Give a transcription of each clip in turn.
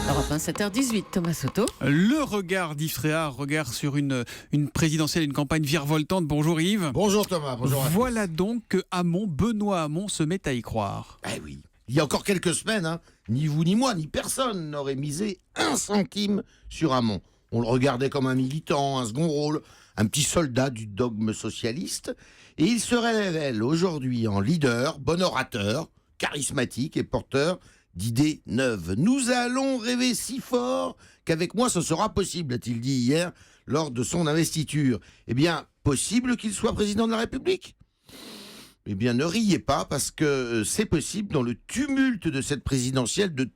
Europe 1, 7h18, Thomas Soto. Le regard d'Yves Tréhard, regard sur une présidentielle, une campagne virevoltante. Bonjour Yves. Bonjour Thomas, bonjour à tous. Voilà donc que Benoît Hamon se met à y croire. Eh oui, il y a encore quelques semaines, ni vous ni moi, ni personne n'aurait misé un centime sur Hamon. On le regardait comme un militant, un second rôle, un petit soldat du dogme socialiste. Et il se révèle aujourd'hui en leader, bon orateur, charismatique et porteur d'idées neuves. Nous allons rêver si fort qu'avec moi ce sera possible, a-t-il dit hier lors de son investiture. Eh bien, possible qu'il soit président de la République ? Eh bien, ne riez pas, parce que c'est possible dans le tumulte de cette présidentielle de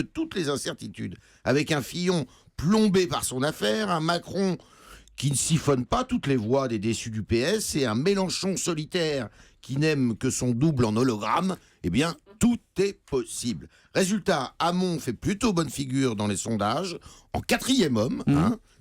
toutes les incertitudes. Avec un Fillon plombé par son affaire, un Macron qui ne siphonne pas toutes les voix des déçus du PS et un Mélenchon solitaire qui n'aime que son double en hologramme, eh bien, tout est possible. Résultat, Hamon fait plutôt bonne figure dans les sondages, en 4e homme,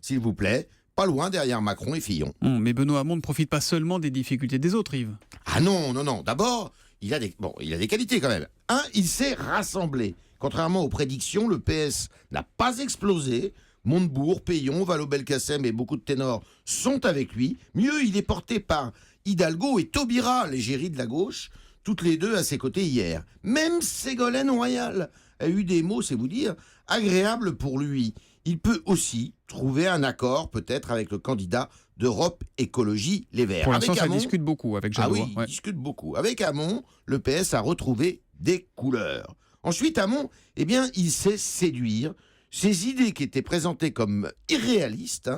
s'il vous plaît, pas loin derrière Macron et Fillon. Mais Benoît Hamon ne profite pas seulement des difficultés des autres, Yves. Ah non. D'abord, il a des qualités quand même. Il s'est rassemblé. Contrairement aux prédictions, le PS n'a pas explosé. Montebourg, Peillon, Vallaud-Belkacem et beaucoup de ténors sont avec lui. Mieux, il est porté par Hidalgo et Taubira, l'égérie de la gauche, toutes les deux à ses côtés hier. Même Ségolène Royal a eu des mots, c'est vous dire, agréables pour lui. Il peut aussi trouver un accord, peut-être, avec le candidat d'Europe Écologie Les Verts. Pour l'instant, Avec ça Hamon, discute beaucoup avec Jadot. il discute beaucoup. Avec Hamon, le PS a retrouvé des couleurs. Ensuite, Hamon, il sait séduire. Ses idées qui étaient présentées comme irréalistes,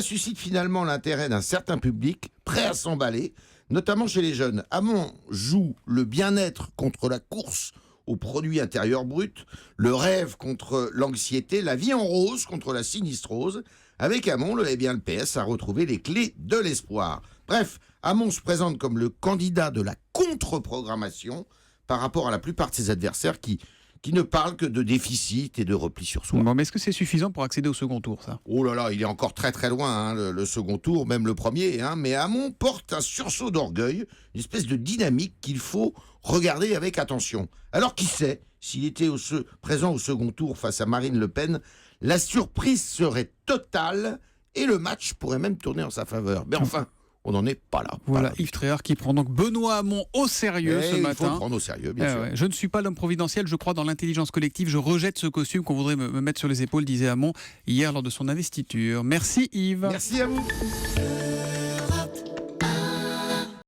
suscitent finalement l'intérêt d'un certain public prêt à s'emballer, notamment chez les jeunes. Hamon joue le bien-être contre la course au produit intérieur brut, le rêve contre l'anxiété, la vie en rose contre la sinistrose. Avec Hamon, le PS a retrouvé les clés de l'espoir. Bref, Hamon se présente comme le candidat de la contre-programmation par rapport à la plupart de ses adversaires qui ne parlent que de déficit et de repli sur soi. Bon, mais est-ce que c'est suffisant pour accéder au second tour, ça ? Oh là là, il est encore très très loin, le second tour, même le premier. Mais Hamon porte un sursaut d'orgueil, une espèce de dynamique qu'il faut regarder avec attention. Alors qui sait, s'il était présent au second tour face à Marine Le Pen, la surprise serait totale et le match pourrait même tourner en sa faveur. Mais enfin, on n'en est pas là. Voilà, Yves Tréhard qui prend donc Benoît Hamon au sérieux ce matin. Il faut le prendre au sérieux, bien sûr. Je ne suis pas l'homme providentiel, je crois dans l'intelligence collective. Je rejette ce costume qu'on voudrait me mettre sur les épaules, disait Hamon hier lors de son investiture. Merci Yves. Merci à vous.